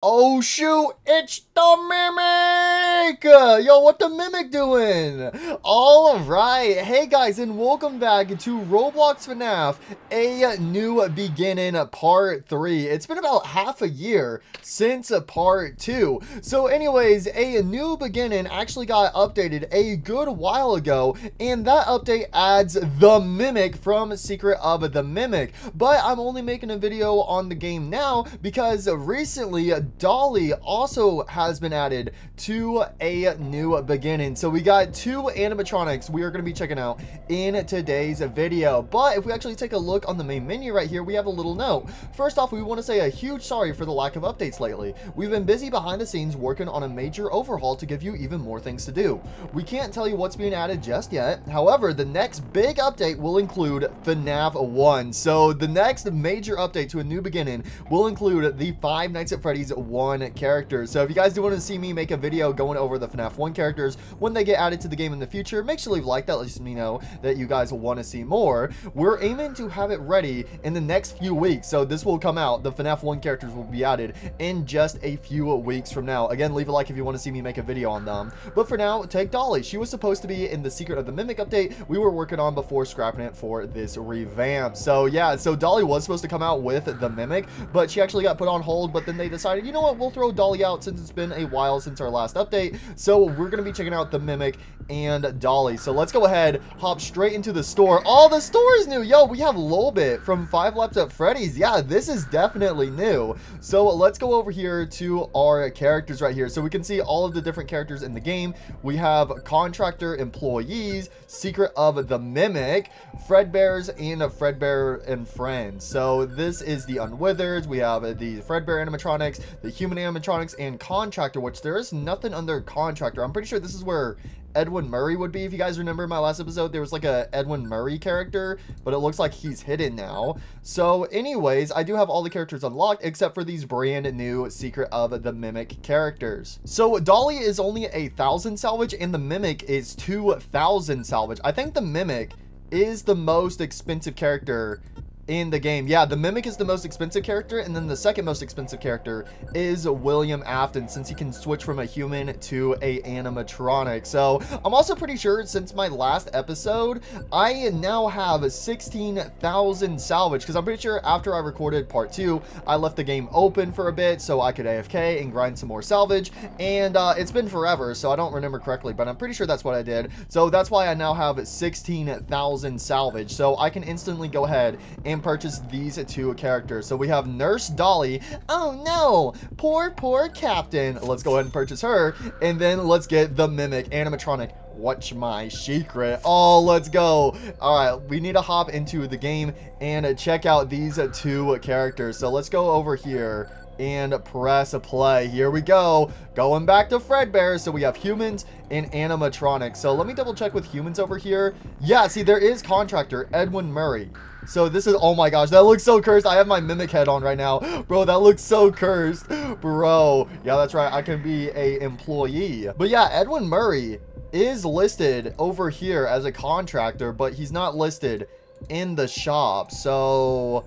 Oh shoot, it's the Mimic! Yo, what the Mimic doing? Alright, hey guys, and welcome back to Roblox FNAF, a new beginning part 3. It's been about half a year since part 2. So anyways, a new beginning actually got updated a good while ago, and that update adds the Mimic from Secret of the Mimic. But I'm only making a video on the game now because recently Dolly also has been added to a new beginning. So we got two animatronics we are going to be checking out in today's video. But if we actually take a look on the main menu right here, we have a little note. First off, we want to say a huge sorry for the lack of updates lately. We've been busy behind the scenes working on a major overhaul to give you even more things to do. We can't tell you what's being added just yet. However, the next big update will include FNAF 1. So the next major update to a new beginning will include the Five Nights at Freddy's 1 characters. So if you guys do want to see me make a video going over the FNAF 1 characters when they get added to the game in the future, make sure to leave a like. That lets me know that you guys will want to see more. We're aiming to have it ready in the next few weeks. So this will come out. The FNAF 1 characters will be added in just a few weeks from now. Again, leave a like if you want to see me make a video on them. But for now, take Dolly. She was supposed to be in the Secret of the Mimic update we were working on before scrapping it for this revamp. So yeah, so Dolly was supposed to come out with the Mimic, but she actually got put on hold. But then they decided, you know what, we'll throw Dolly out since it's been a while since our last update. So we're going to be checking out the Mimic and Dolly. So let's go ahead, hop straight into the store. Oh, the store is new. Yo, we have Lolbit from 5 Laps at Freddy's. Yeah, this is definitely new. So let's go over here to our characters right here. So we can see all of the different characters in the game. We have contractor, employees, Secret of the Mimic, Fredbears, and Fredbear and Friends. So this is the Unwithers. We have the Fredbear animatronics, the human animatronics, and contractor, which there is nothing under contractor. I'm pretty sure this is where Edwin Murray would be. If you guys remember my last episode, there was like a Edwin Murray character, but it looks like he's hidden now. So anyways, I do have all the characters unlocked except for these brand new Secret of the Mimic characters. So Dolly is only 1,000 salvage and the Mimic is 2,000 salvage. I think the Mimic is the most expensive character in the game. Yeah, the Mimic is the most expensive character, and then the second most expensive character is William Afton, since he can switch from a human to a animatronic. So I'm also pretty sure since my last episode, I now have 16,000 salvage, because I'm pretty sure after I recorded part 2, I left the game open for a bit so I could AFK and grind some more salvage, and it's been forever, so I don't remember correctly, but I'm pretty sure that's what I did. So that's why I now have 16,000 salvage, so I can instantly go ahead and purchase these two characters. So we have Nurse Dolly. Oh no, poor Captain. Let's go ahead and purchase her, and then let's get the Mimic animatronic. Watch my secret. Oh, let's go. All right, we need to hop into the game and check out these two characters. So let's go over here and press play. Here we go. Going back to Fredbear. So we have humans and animatronics. So let me double check with humans over here. Yeah, see, there is contractor Edwin Murray. So this is, oh my gosh, that looks so cursed. I have my Mimic head on right now. Bro, that looks so cursed. Bro, yeah, that's right. I can be a employee. But yeah, Edwin Murray is listed over here as a contractor, but he's not listed in the shop. So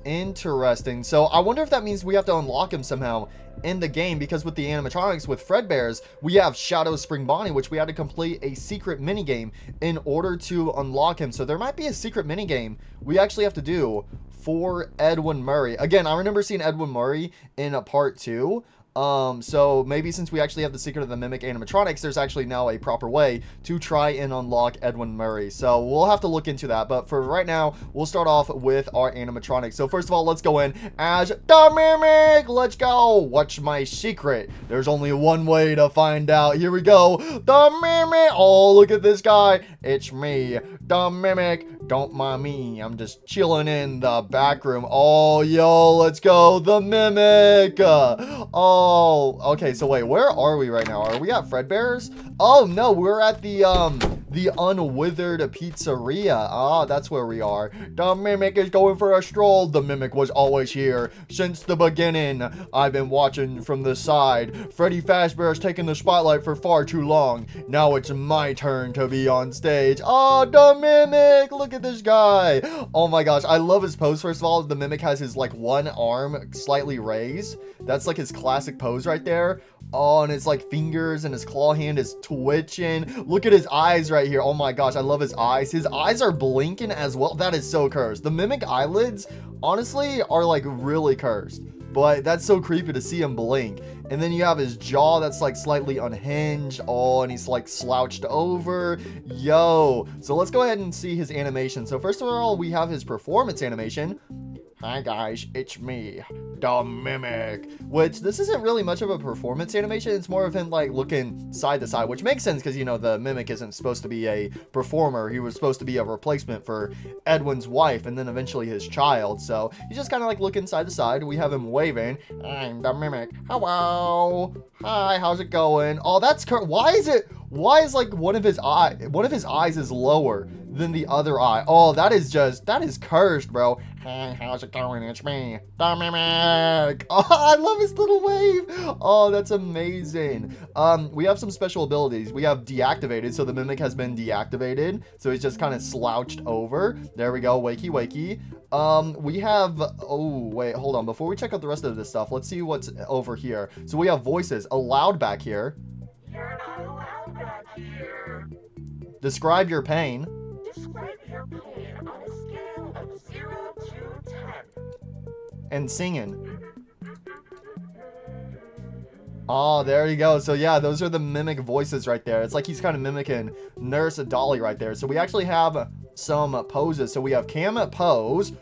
interesting. So I wonder if that means we have to unlock him somehow in the game, because with the animatronics, with Fredbears, we have Shadow Spring Bonnie, which we had to complete a secret minigame in order to unlock him. So there might be a secret minigame we actually have to do for Edwin Murray. Again, I remember seeing Edwin Murray in part 2. So maybe since we actually have the Secret of the Mimic animatronics, there's actually now a proper way to try and unlock Edwin Murray. So we'll have to look into that. But for right now, we'll start off with our animatronics. So first of all, let's go in as the Mimic. Let's go. Watch my secret. There's only one way to find out. Here we go. The Mimic. Oh, look at this guy. It's me, the Mimic. Don't mind me. I'm just chilling in the back room. Oh, yo, let's go. The Mimic. Oh, okay. So wait, where are we right now? Are we at Fredbear's? Oh no, we're at the the Unwithered Pizzeria. Ah, that's where we are. The Mimic is going for a stroll. The Mimic was always here since the beginning. I've been watching from the side. Freddy Fazbear's taken the spotlight for far too long. Now it's my turn to be on stage. Oh, the Mimic! Look at this guy. Oh my gosh, I love his pose. First of all, the Mimic has his like one arm slightly raised. That's like his classic pose right there. Oh, and his like fingers and his claw hand is twitching. Look at his eyes right here. Oh my gosh, I love his eyes. His eyes are blinking as well. That is so cursed. The Mimic eyelids, honestly, are like really cursed. But that's so creepy to see him blink. And then you have his jaw that's like slightly unhinged. Oh, and he's like slouched over. Yo. So let's go ahead and see his animation. So first of all, we have his performance animation. Hi guys, it's me, the Mimic. Which, this isn't really much of a performance animation. It's more of him like looking side to side, which makes sense because, you know, the Mimic isn't supposed to be a performer. He was supposed to be a replacement for Edwin's wife and then eventually his child. So he's just kind of like looking side to side. We have him waving. I'm the Mimic. Hello. Hi, how's it going? Oh, that's why is like one of his eyes is lower than the other eye? Oh, that is cursed, bro. Hey, how's it going? It's me, the Mimic. Oh, I love his little wave. Oh, that's amazing. We have some special abilities. We have deactivated, so the Mimic has been deactivated. So he's just kind of slouched over. There we go, wakey, wakey. We have, oh, wait, hold on. Before we check out the rest of this stuff, let's see what's over here. So we have voices, allowed back here. You're not allowed back here. Describe your pain. Describe your pain on a scale of 0 to 10. And singing. Oh, there you go. So yeah, those are the Mimic voices right there. It's like he's kind of mimicking Nurse Dolly right there. So we actually have some poses. So we have Cam pose.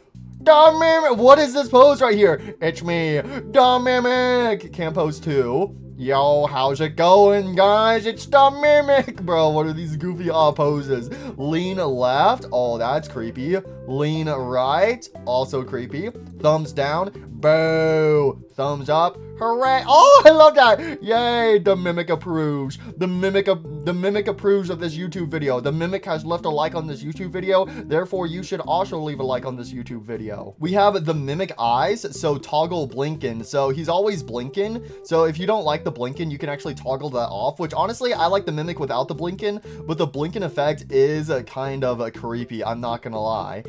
The Mimic. What is this pose right here? It's me, the Mimic. Cam pose 2. Yo, how's it going, guys? It's the Mimic. Bro, what are these goofy poses? Lean left. Oh, that's creepy. Lean right. Also creepy. Thumbs down. Boo. Thumbs up. Hooray. Oh, I love that. Yay. The Mimic approves. The Mimic approves of this YouTube video. The Mimic has left a like on this YouTube video. Therefore, you should also leave a like on this YouTube video. We have the Mimic eyes. So toggle blinking. So he's always blinking. So if you don't like the blinking, you can actually toggle that off, which honestly, I like the Mimic without the blinking, but the blinking effect is kind of creepy. I'm not gonna lie.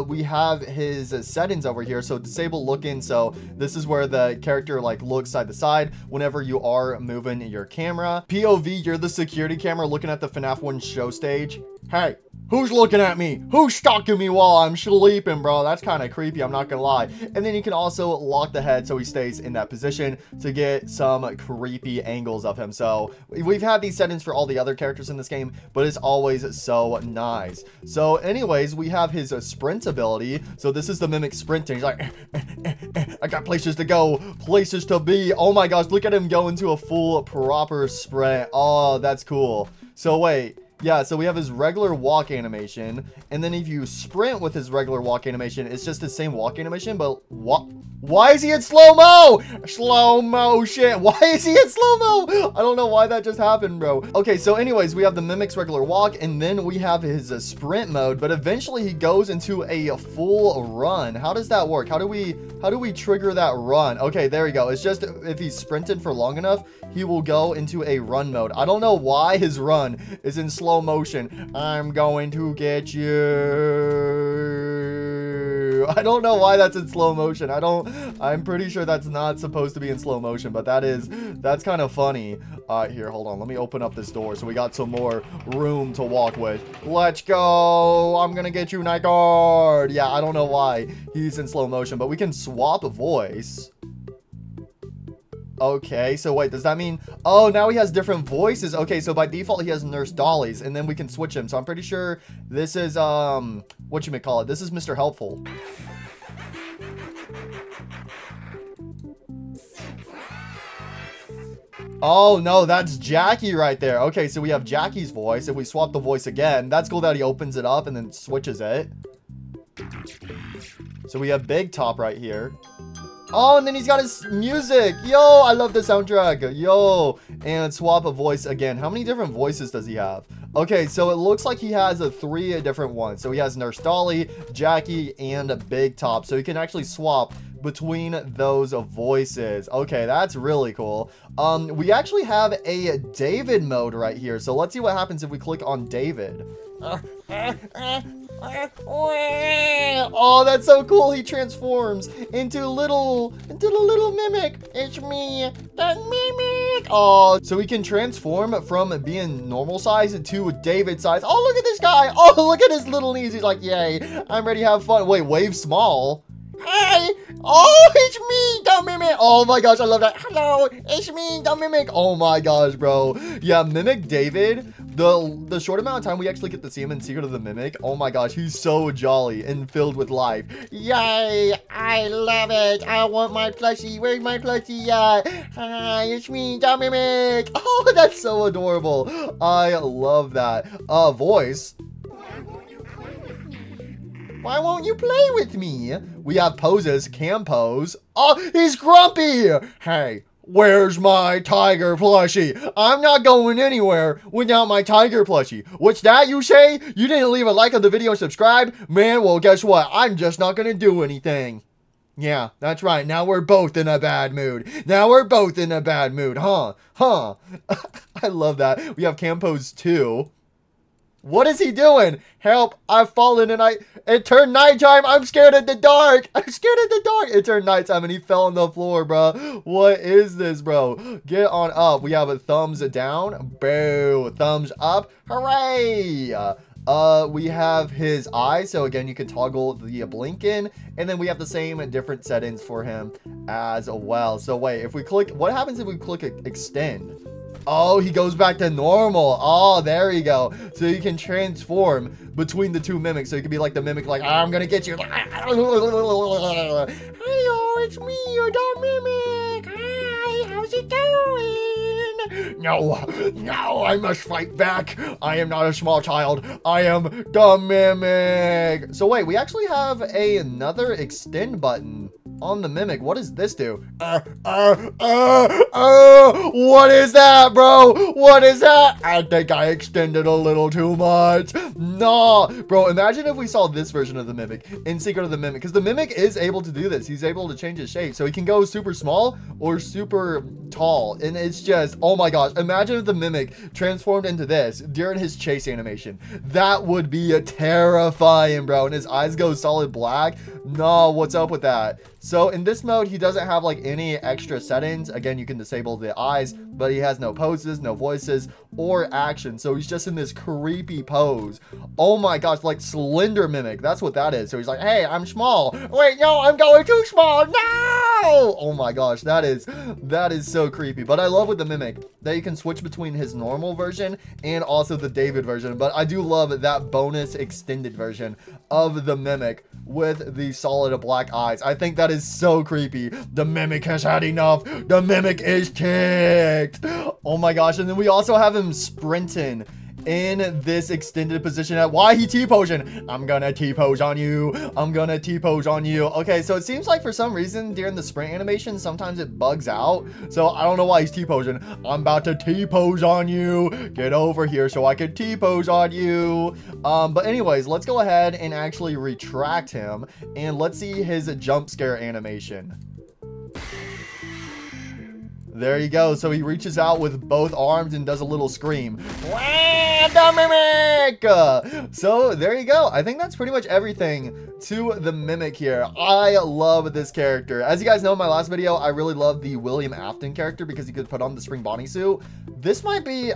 We have his settings over here. So disable looking. So this is where the character like looks side to side whenever you are moving your camera. POV, you're the security camera looking at the FNAF 1 show stage. Hey, who's looking at me? Who's stalking me while I'm sleeping, bro? That's kind of creepy, I'm not gonna lie. And then you can also lock the head so he stays in that position to get some creepy angles of him. So we've had these settings for all the other characters in this game, but it's always so nice. So anyways, we have his sprint ability. So this is the Mimic sprinting. He's like, I got places to go, places to be. Oh my gosh, look at him go into a full proper sprint. Oh, that's cool. So wait. Yeah, so we have his regular walk animation, and then if you sprint with his regular walk animation, it's just the same walk animation, but what? Why is he in slow-mo? Slow motion. Why is he in slow-mo? I don't know why that just happened, bro. Okay, so anyways, we have the Mimic's regular walk, and then we have his sprint mode, but eventually he goes into a full run. How does that work? How do we trigger that run? Okay, there we go. It's just if he's sprinted for long enough, he will go into a run mode. I don't know why his run is in slow motion. I'm going to get you. I don't know why that's in slow motion. I'm pretty sure that's not supposed to be in slow motion, but that's kind of funny. Here, hold on. Let me open up this door so we got some more room to walk with. Let's go. I'm gonna get you, night guard. Yeah, I don't know why he's in slow motion, but we can swap a voice. Okay, so wait, does that mean... Oh, now he has different voices. Okay, so by default, he has Nurse Dolly's, and then we can switch him. So I'm pretty sure this is, whatchamacallit? This is Mr. Helpful. Oh, no, that's Jackie right there. Okay, so we have Jackie's voice. If we swap the voice again, that's cool that he opens it up and then switches it. So we have Big Top right here. Oh, and then he's got his music. Yo, I love the soundtrack. Yo, and swap a voice again. How many different voices does he have? Okay, so it looks like he has three different ones. So he has Nurse Dolly, Jackie, and Big Top. So he can actually swap between those voices. Okay, that's really cool. We actually have a David mode right here. So let's see what happens if we click on David. Oh, that's so cool. He transforms into the little mimic. It's me, that mimic. Oh, so he can transform from being normal size to David size. Oh, look at this guy. Oh, look at his little knees. He's like, yay, I'm ready to have fun. Wait, wave small. Hey! Oh, it's me, the mimic! Oh my gosh, I love that. Hello, it's me, the mimic. Oh my gosh, bro. Yeah, Mimic David, the short amount of time we actually get to see him in Secret of the Mimic, oh my gosh, he's so jolly and filled with life. Yay! I love it. I want my plushie. Where's my plushie at? Hi, it's me, the mimic. Oh, that's so adorable. I love that. Voice. Why won't you play with me? We have poses, cam pose. Oh, he's grumpy. Hey, where's my tiger plushie? I'm not going anywhere without my tiger plushie. What's that you say? You didn't leave a like on the video and subscribe? Man, well, guess what? I'm just not gonna do anything. Yeah, that's right. Now we're both in a bad mood. Huh? I love that. We have cam pose 2. What is he doing? Help, I've fallen and it turned nighttime. I'm scared of the dark. It turned nighttime and he fell on the floor, bro. What is this, bro? Get on up. We have a thumbs down. Boo. Thumbs up. Hooray. We have his eyes. So again, you can toggle the blinking. And then we have the same different settings for him as well. So wait, if we click, what happens if we click extend? Oh, he goes back to normal. Oh, there you go. So you can transform between the two mimics. So you can be like the mimic, like, I'm gonna get you. Hello, it's me, your dog mimic. Hi, how's it going? No, I must fight back. I am not a small child. I am the mimic. So wait, we actually have another extend button on the mimic. What does this do? What is that, bro? What is that? I think I extended a little too much. No, bro, imagine if we saw this version of the mimic in Secret of the Mimic, because the mimic is able to do this. He's able to change his shape, so he can go super small or super tall, and it's just, oh my gosh, imagine if the mimic transformed into this during his chase animation. That would be terrifying, bro, and his eyes go solid black. No, what's up with that? So in this mode, he doesn't have like any extra settings. Again, you can disable the eyes, but he has no poses, no voices, or action. So he's just in this creepy pose. Oh my gosh, like Slender Mimic. That's what that is. So he's like, hey, I'm small. Wait, no, I'm going too small. No! Oh my gosh, that is so creepy. But I love with the Mimic that you can switch between his normal version and also the David version. But I do love that bonus extended version of the Mimic with the solid black eyes. I think that is so creepy. The Mimic has had enough. The Mimic is ticked. Oh my gosh. And then we also have him sprinting in this extended position. Why he T-posing? I'm gonna T-pose on you. Okay, so it seems like for some reason during the sprint animation, sometimes it bugs out. So I don't know why he's T-posing. I'm about to T-pose on you. Get over here so I can T-pose on you. But anyways, let's go ahead and actually retract him. And let's see his jump scare animation. There you go. So he reaches out with both arms and does a little scream. The Mimic! So there you go. I think that's pretty much everything to the Mimic here. I love this character. As you guys know in my last video, I really love the William Afton character because he could put on the spring bodysuit. This might be...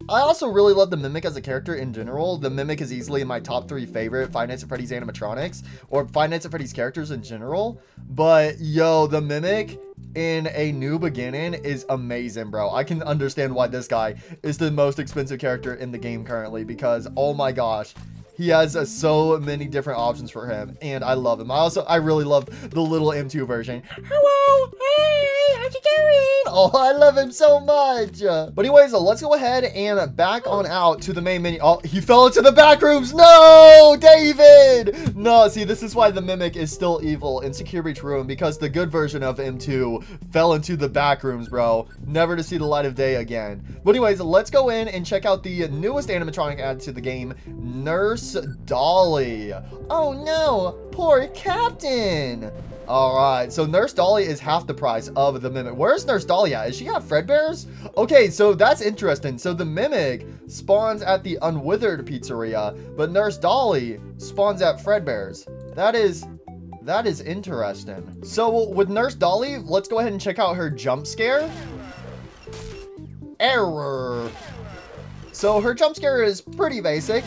I also really love the Mimic as a character in general. The Mimic is easily my top 3 favorite Five Nights at Freddy's animatronics, or Five Nights at Freddy's characters in general. But yo, the Mimic in A New Beginning is amazing, bro. I can understand why this guy is the most expensive character in the game currently, because oh my gosh, he has so many different options for him, and I love him. I really love the little M2 version. Hello, hey. Hey, how's it going? Oh, I love him so much. But anyways, let's go ahead and back on out to the main menu. Oh, he fell into the back rooms. No, David. No, see, this is why the Mimic is still evil in Secure Breach Room, because the good version of him too fell into the back rooms, bro. Never to see the light of day again. But anyways, let's go in and check out the newest animatronic added to the game, Nurse Dolly. Oh no, poor Captain. All right, so Nurse Dolly is half the price of the Mimic. Where's Nurse Dolly at? Is she got Fredbear's? Okay, so that's interesting. So the Mimic spawns at the Unwithered Pizzeria, but Nurse Dolly spawns at Fredbear's. That is interesting. So with Nurse Dolly, let's go ahead and check out her jump scare. Error. So her jump scare is pretty basic.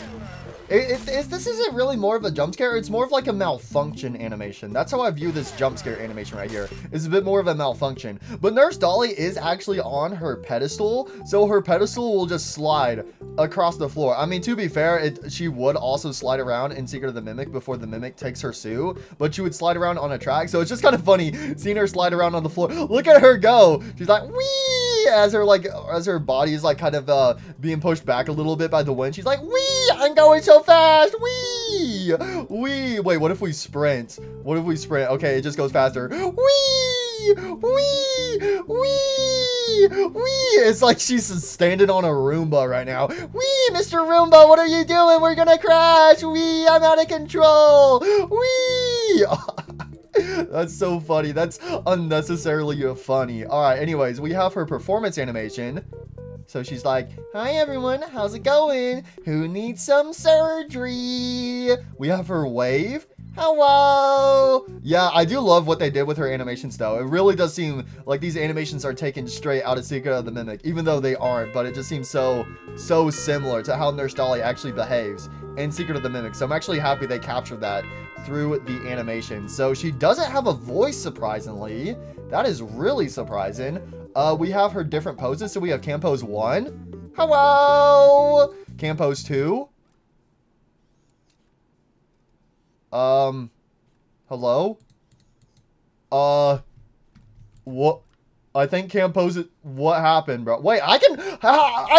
This isn't really more of a jump scare. It's more of like a malfunction animation. That's how I view this jump scare animation right here. It's a bit more of a malfunction. But Nurse Dolly is actually on her pedestal, so her pedestal will just slide across the floor. I mean, to be fair, she would also slide around in Secret of the Mimic before the Mimic takes her suit, but she would slide around on a track. So it's just kind of funny seeing her slide around on the floor. Look at her go. She's like, wee, as her body is like kind of being pushed back a little bit by the wind. She's like, wee, I'm going so fast. Wee. Wait, what if we sprint? What if we sprint? Okay, it just goes faster. Wee. Wee. Wee. Wee. It's like she's standing on a Roomba right now. Wee, Mr. Roomba, what are you doing? We're gonna crash. Wee, I'm out of control. Wee. That's so funny. That's unnecessarily funny. All right, anyways, we have her performance animation. So she's like, hi everyone, how's it going? Who needs some surgery? We have her wave. Hello. Yeah, I do love what they did with her animations though. It really does seem like these animations are taken straight out of Secret of the Mimic, even though they aren't, but it just seems so similar to how Nurse Dolly actually behaves in Secret of the Mimic. So I'm actually happy they captured that through the animation. So she doesn't have a voice, surprisingly. That is really surprising. We have her different poses. So we have Cam Pose 1. Hello. Cam Pose 2. Hello? What? I think Cam Pose it. What happened, bro? Wait, I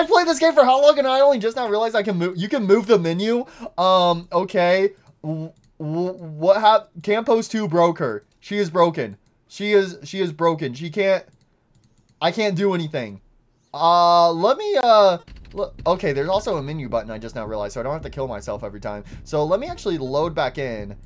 played this game for how long and I only just now realized I can move. You can move the menu. Okay. What happened? Cam Pose 2 broke her. She is broken. She is broken. She can't. I can't do anything. Let me, look. Okay, there's also a menu button I just now realized, so I don't have to kill myself every time. So let me actually load back in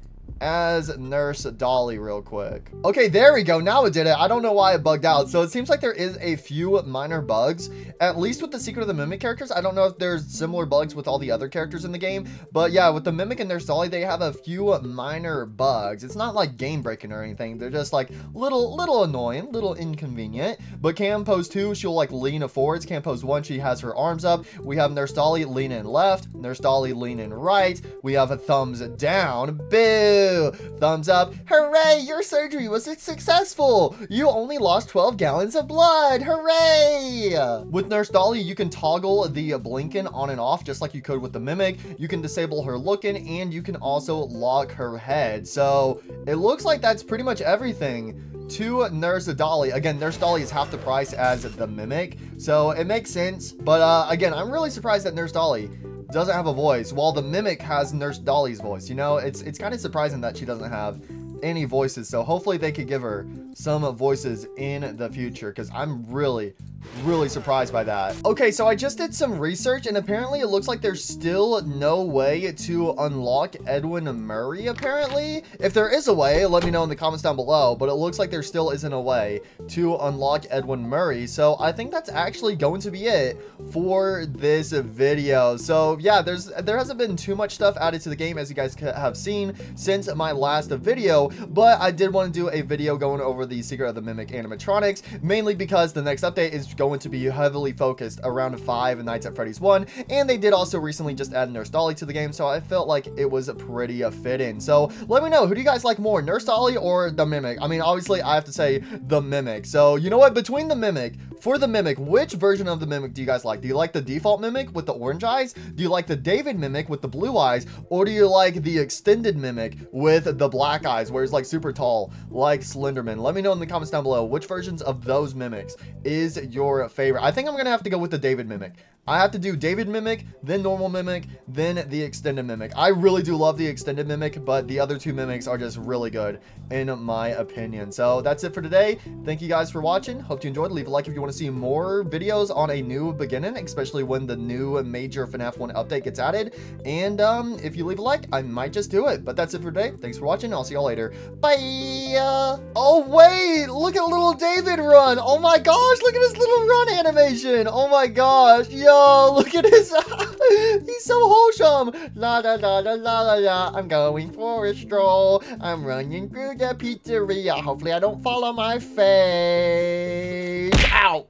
as Nurse Dolly real quick. Okay, there we go. Now it did it. I don't know why it bugged out. So it seems like there is a few minor bugs, at least with the Secret of the Mimic characters. I don't know if there's similar bugs with all the other characters in the game, but yeah, with the Mimic and Nurse Dolly, they have a few minor bugs. It's not like game breaking or anything. They're just like little annoying, little inconvenient. But Cam Pose 2, she'll like lean forwards. Cam Pose 1, she has her arms up. We have Nurse Dolly leaning left, Nurse Dolly leaning right. We have a thumbs down. Boo! Thumbs up. Hooray! Your surgery was successful! You only lost 12 gallons of blood! Hooray! With Nurse Dolly, you can toggle the blinking on and off just like you could with the Mimic. You can disable her looking, and you can also lock her head. So it looks like that's pretty much everything to Nurse Dolly. Again, Nurse Dolly is half the price as the Mimic, so it makes sense. But again, I'm really surprised that Nurse Dolly doesn't have a voice, while the Mimic has Nurse Dolly's voice. You know, it's kind of surprising that she doesn't have any voices. So hopefully they could give her some voices in the future, because I'm really surprised by that. Okay, so I just did some research, and apparently it looks like there's still no way to unlock Edwin Murray, apparently. If there is a way, let me know in the comments down below, but it looks like there still isn't a way to unlock Edwin Murray. So I think that's actually going to be it for this video. So yeah, there hasn't been too much stuff added to the game, as you guys have seen since my last video, but I did want to do a video going over the Secret of the Mimic animatronics, mainly because the next update is going to be heavily focused around Five Nights at Freddy's 1, and they did also recently just add Nurse Dolly to the game, so I felt like it was pretty fit-in. So let me know, who do you guys like more, Nurse Dolly or the Mimic? I mean, obviously I have to say the Mimic. So you know what, between the Mimic, for the Mimic, which version of the Mimic do you guys like? Do you like the default Mimic with the orange eyes? Do you like the David Mimic with the blue eyes? Or do you like the extended Mimic with the black eyes, where where he's like super tall, like Slenderman. Let me know in the comments down below which versions of those mimics is your favorite. I think I'm gonna have to go with the David mimic. I have to do David mimic, then normal mimic, then the extended mimic. I really do love the extended mimic, but the other two mimics are just really good in my opinion. So that's it for today. Thank you guys for watching. Hope you enjoyed. Leave a like if you want to see more videos on a new beginning, especially when the new major FNAF 1 update gets added. And if you leave a like, I might just do it. But that's it for today. Thanks for watching. I'll see y'all later. Bye. Oh wait, look at little David run. Oh my gosh, look at his little run animation. Oh my gosh. Yo, look at his, he's so wholesome. La la la la la la la. I'm going for a stroll. I'm running through the pizzeria. Hopefully I don't fall on my face. Ow.